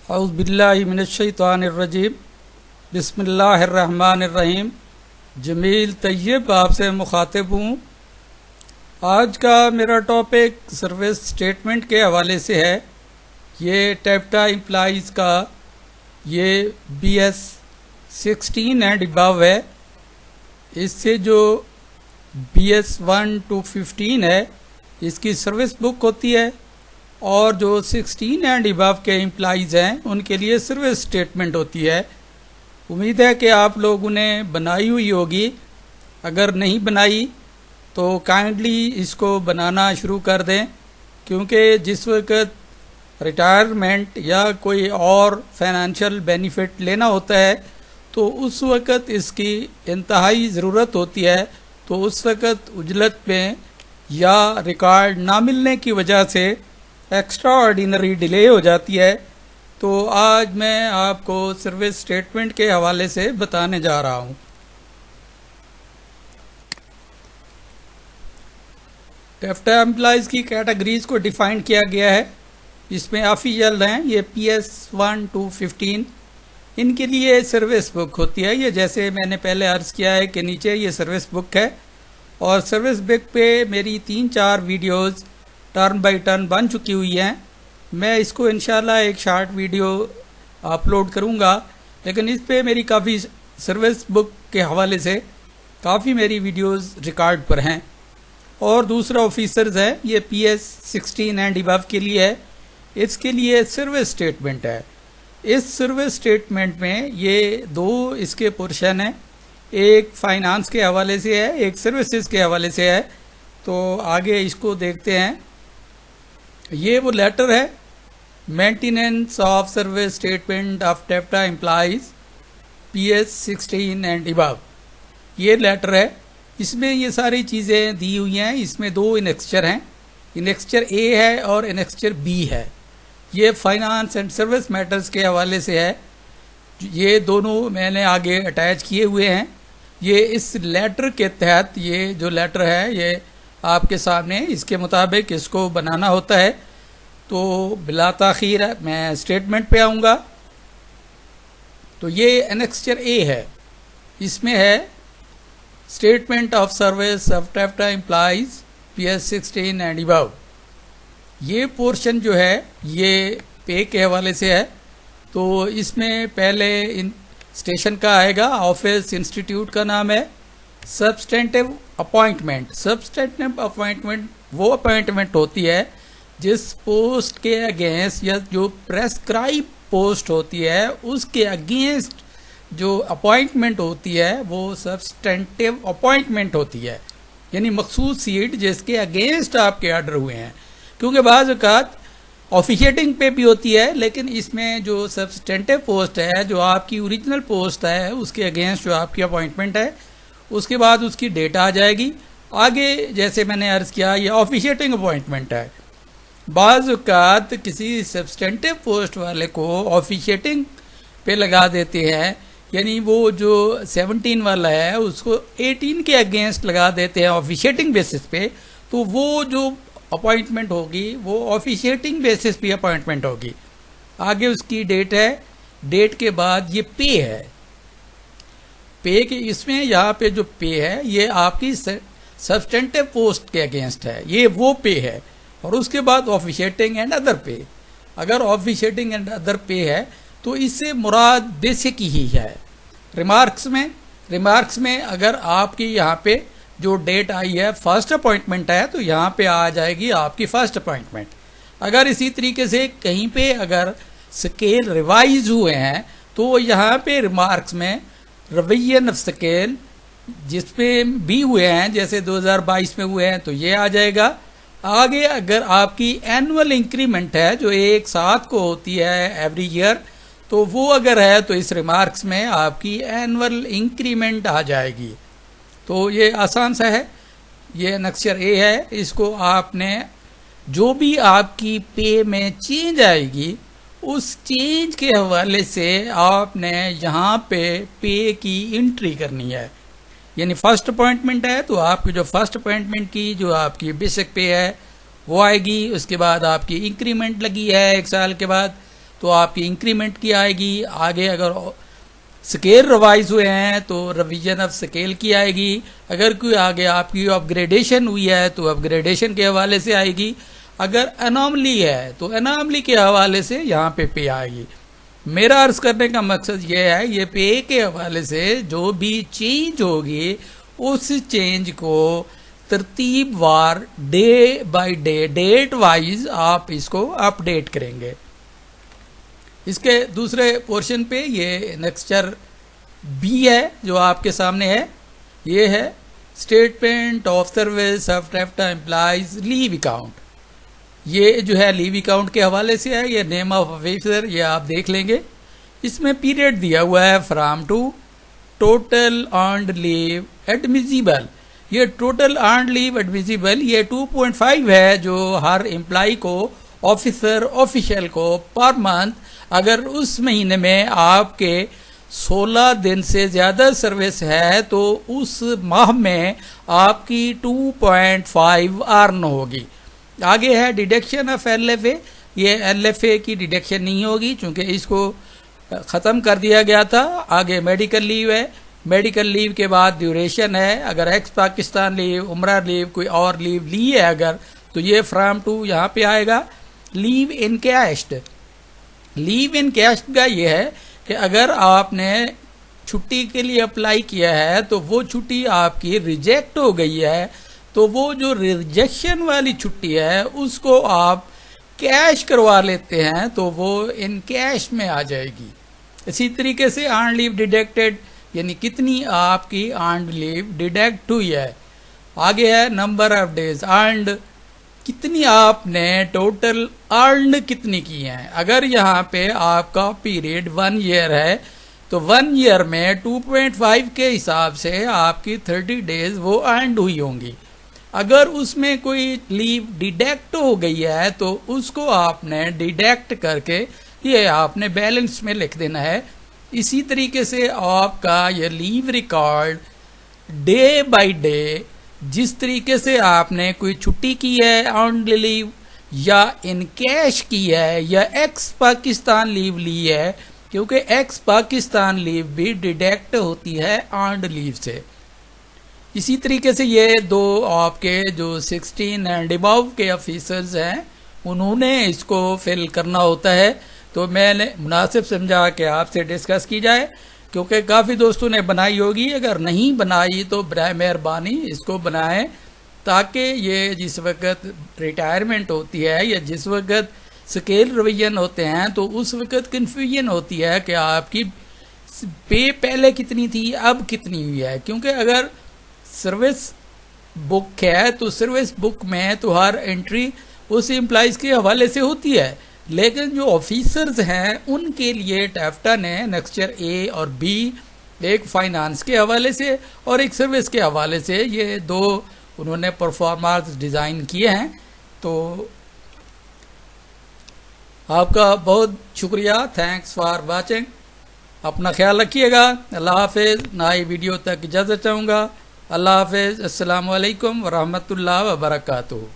औज़ुबिल्लाहिमिनश्शैतानिर्रजीम बिस्मिल्लाहिर्रहमानिर्रहीम। जमील तैयब आपसे मुखातिब हूँ। आज का मेरा टॉपिक सर्विस स्टेटमेंट के हवाले से है। ये टेप्टा एम्प्लॉइज़ का ये BS 16 एंड अबव है। इससे जो BS 1 to 15 है इसकी सर्विस बुक होती है, और जो 16 एंड अबव के एम्प्लॉइज़ हैं उनके लिए सर्विस स्टेटमेंट होती है। उम्मीद है कि आप लोगों ने बनाई हुई होगी। अगर नहीं बनाई तो काइंडली इसको बनाना शुरू कर दें, क्योंकि जिस वक्त रिटायरमेंट या कोई और फाइनेंशियल बेनिफिट लेना होता है तो उस वक्त इसकी इंतहाई ज़रूरत होती है। तो उस वक्त उजलत में या रिकॉर्ड ना मिलने की वजह से एक्स्ट्रा ऑर्डिनरी डिले हो जाती है। तो आज मैं आपको सर्विस स्टेटमेंट के हवाले से बताने जा रहा हूँ। टेप्टा एम्प्लॉइज़ की कैटेगरीज को डिफाइन किया गया है। इसमें ऑफिशियल हैं ये PS 1 to 15। इनके लिए सर्विस बुक होती है। ये जैसे मैंने पहले अर्ज़ किया है कि नीचे ये सर्विस बुक है, और सर्विस बुक पे मेरी 3-4 वीडियोज़ टर्न बाय टर्न बन चुकी हुई हैं। मैं इसको इंशाल्लाह एक शॉर्ट वीडियो अपलोड करूंगा, लेकिन इस पे मेरी काफ़ी सर्विस बुक के हवाले से काफ़ी मेरी वीडियोस रिकॉर्ड पर हैं। और दूसरा ऑफिसर्स है, ये PS 16 एंड अबव के लिए है। इसके लिए सर्विस स्टेटमेंट है। इस सर्विस स्टेटमेंट में ये दो इसके पोर्शन हैं, एक फाइनेंस के हवाले से है, एक सर्विसेज के हवाले से है। तो आगे इसको देखते हैं। ये वो लेटर है, maintenance of service statement of टेप्टा एम्प्लॉइज PS 16 एंड अबव। ये लेटर है। इसमें ये सारी चीज़ें दी हुई हैं। इसमें दो इनेक्स्चर हैं, इनेक्स्चर A है और इनेक्स्चर B है। ये फाइनेंस एंड सर्विस मैटर्स के हवाले से है। ये दोनों मैंने आगे अटैच किए हुए हैं। ये इस लेटर के तहत, ये जो लेटर है ये आपके सामने, इसके मुताबिक इसको बनाना होता है। तो बिला ताखीर मैं स्टेटमेंट पे आऊँगा। तो ये एनेक्स्चर A है। इसमें है स्टेटमेंट ऑफ सर्विस ऑफ टेप्टा एम्प्लॉइज PS 16 एंड अबव। ये पोर्शन जो है ये पे के हवाले से है। तो इसमें पहले इन स्टेशन का आएगा, ऑफिस इंस्टीट्यूट का नाम है। सब्सटेंटिव अपॉइंटमेंट, सब्सटेंटिव अपॉइंटमेंट वो अपॉइंटमेंट होती है जिस पोस्ट के अगेंस्ट या जो प्रेस्क्राइब पोस्ट होती है उसके अगेंस्ट जो अपॉइंटमेंट होती है वो सब्सटेंटिव अपॉइंटमेंट होती है, यानी मखसूस सीट जिसके अगेंस्ट आपके ऑर्डर हुए हैं। क्योंकि बाज़ औक़ात ऑफिशिएटिंग पे भी होती है, लेकिन इसमें जो सब्सटेंटिव पोस्ट है, जो आपकी ओरिजिनल पोस्ट है, उसके अगेंस्ट जो आपकी अपॉइंटमेंट है, उसके बाद उसकी डेट आ जाएगी। आगे जैसे मैंने अर्ज़ किया ये ऑफिशिएटिंग अपॉइंटमेंट है। बाज़ औक़ात किसी सब्सटेंटिव पोस्ट वाले को ऑफिशिएटिंग पे लगा देते हैं, यानी वो जो 17 वाला है उसको 18 के अगेंस्ट लगा देते हैं ऑफिशिएटिंग बेसिस पे। तो वो जो अपॉइंटमेंट होगी वो ऑफिशिएटिंग बेसिस पे अपॉइंटमेंट होगी। आगे उसकी डेट है, डेट के बाद ये पे है। पे के इसमें यहाँ पे जो पे है ये आपकी सब्सटेंटिव पोस्ट के अगेंस्ट है, ये वो पे है। और उसके बाद ऑफिशिएटिंग एंड अदर पे। अगर ऑफिशिएटिंग एंड अदर पे है तो इससे मुराद बेसिक ही है। रिमार्क्स में अगर आपकी यहाँ पे जो डेट आई है फर्स्ट अपॉइंटमेंट है तो यहाँ पे आ जाएगी आपकी फर्स्ट अपॉइंटमेंट। अगर इसी तरीके से कहीं पे अगर स्केल रिवाइज हुए हैं तो यहाँ पे रिमार्क्स में रिवीजन ऑफ स्केल जिस पे भी हुए हैं, जैसे 2022 में हुए हैं तो ये आ जाएगा। आगे अगर आपकी एनुअल इंक्रीमेंट है जो एक साथ को होती है एवरी ईयर, तो वो अगर है तो इस रिमार्क्स में आपकी एनुअल इंक्रीमेंट आ जाएगी। तो ये आसान सा है। ये एनेक्स्चर A है। इसको आपने जो भी आपकी पे में चेंज आएगी उस चेंज के हवाले से आपने यहाँ पे की एंट्री करनी है। यानी फर्स्ट अपॉइंटमेंट है तो आपकी जो फर्स्ट अपॉइंटमेंट की जो आपकी बेसिक पे है वो आएगी। उसके बाद आपकी इंक्रीमेंट लगी है 1 साल के बाद, तो आपकी इंक्रीमेंट की आएगी। आगे अगर स्केल रिवाइज हुए हैं तो रिवीजन ऑफ स्केल की आएगी। अगर कोई आगे आपकी अपग्रेडेशन हुई है तो अपग्रेडेशन के हवाले से आएगी। अगर अनोमली है तो अनोमली के हवाले से यहाँ पे आएगी। मेरा अर्ज करने का मकसद ये है, ये पे के हवाले से जो भी चेंज होगी उस चेंज को तरतीब वार day by day date wise आप इसको अपडेट करेंगे। इसके दूसरे पोर्शन पे ये नेक्स्चर बी है जो आपके सामने है। ये है statement of service of taffeta employees leave account. ये जो है लीव अकाउंट के हवाले से है। ये नेम ऑफ ऑफिसर ये आप देख लेंगे। इसमें पीरियड दिया हुआ है from to total earned leave admissible. ये टोटल अर्न्ड लीव एडमिसिबल ये 2.5 है जो हर एम्प्लॉय को ऑफिसर ऑफिशियल को पर मंथ अगर उस महीने में आपके 16 दिन से ज़्यादा सर्विस है तो उस माह में आपकी 2.5 अर्न होगी। आगे है डिडक्शन ऑफ LFA। ये LFA की डिडक्शन नहीं होगी क्योंकि इसको ख़त्म कर दिया गया था। आगे मेडिकल लीव है। मेडिकल लीव के बाद ड्यूरेशन है। अगर एक्स पाकिस्तान लीव, उम्रा लीव, कोई और लीव ली है अगर तो ये फ्रॉम टू यहाँ पे आएगा। लीव इन कैश्ड। लीव इन कैश्ड का ये है कि अगर आपने छुट्टी के लिए अप्लाई किया है तो वो छुट्टी आपकी रिजेक्ट हो गई है तो वो जो रिजेक्शन वाली छुट्टी है उसको आप कैश करवा लेते हैं तो वो इन कैश में आ जाएगी। इसी तरीके से अर्न लीव डिडक्टेड यानी कितनी आपकी अर्न लीव डिडक्ट हुई है। आगे है नंबर ऑफ डेज अर्नड। कितनी आपने टोटल अर्न कितनी की है। अगर यहाँ पे आपका पीरियड 1 ईयर है तो 1 ईयर में 2.5 के हिसाब से आपकी 30 डेज वो अर्नड हुई होंगी। अगर उसमें कोई लीव डिडक्ट हो गई है तो उसको आपने डिडक्ट करके ये आपने बैलेंस में लिख देना है। इसी तरीके से आपका ये leave record day by day जिस तरीके से आपने कोई छुट्टी की है अर्न्ड लीव या इन कैश की है या एक्स पाकिस्तान लीव ली है क्योंकि एक्स पाकिस्तान लीव भी डिडक्ट होती है अर्न्ड लीव से। इसी तरीके से ये दो आपके जो 16 एंड अबव के ऑफिसर्स हैं उन्होंने इसको फिल करना होता है। तो मैंने मुनासिब समझा कि आपसे डिस्कस की जाए क्योंकि काफ़ी दोस्तों ने बनाई होगी। अगर नहीं बनाई तो बराए मेहरबानी इसको बनाएं ताकि ये जिस वक्त रिटायरमेंट होती है या जिस वक्त स्केल रिवीजन होते हैं तो उस वक्त कन्फ्यूजन होती है कि आपकी पे पहले कितनी थी अब कितनी हुई है। क्योंकि अगर सर्विस बुक है तो सर्विस बुक में तो हर एंट्री उस एम्प्लॉइज के हवाले से होती है, लेकिन जो ऑफिसर्स हैं उनके लिए टेफ्टा ने नेक्स्चर ए और बी एक फाइनेंस के हवाले से और एक सर्विस के हवाले से ये दो उन्होंने परफॉर्मर्स डिज़ाइन किए हैं। तो आपका बहुत शुक्रिया, थैंक्स फॉर वाचिंग। अपना ख्याल रखिएगा। अल्लाह हाफिज़। नई वीडियो तक इजाज़त चाहूँगा। अल्लाह हाफिज़। अस्सलामु अलैकुम व रहमतुल्लाह व बरकातुहू।